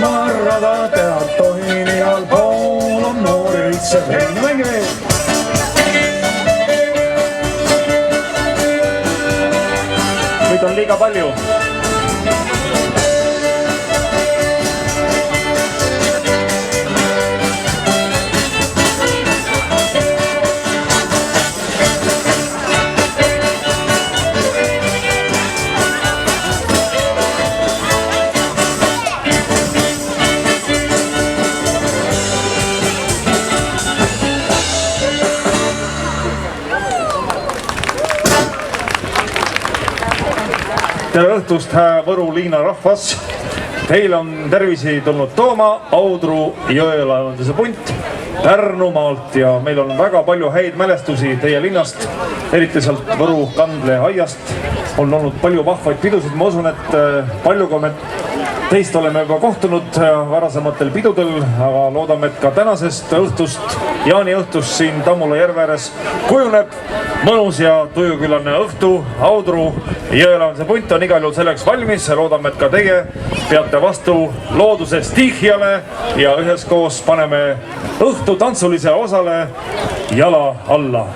marrada teha tohin, igal pool on noori üldse vein. Mängime veel. Nüüd on liiga palju. Tere õhtust, hää Võru liina rahvas. Teil on tervisi tulnud tooma Audru jõelaevanduse punt Pärnumaalt ja meil on väga palju häid mälestusi teie linnast, eriti sealt Võru Kandle aiast. On olnud palju vahvaid pidusid, ma usun, et paljuga me teist oleme juba kohtunud varasematel pidudel, aga loodame, et ka tänasest õhtust, jaaniõhtust siin Tammula järve ääres kujuneb mõnus ja tujukülane õhtu. Audru jõelaevanduse punt on igal juhul selleks valmis. Loodame, et ka teie peate vastu looduse stiihiale ja üheskoos paneme õhtu tantsulise osale jala alla.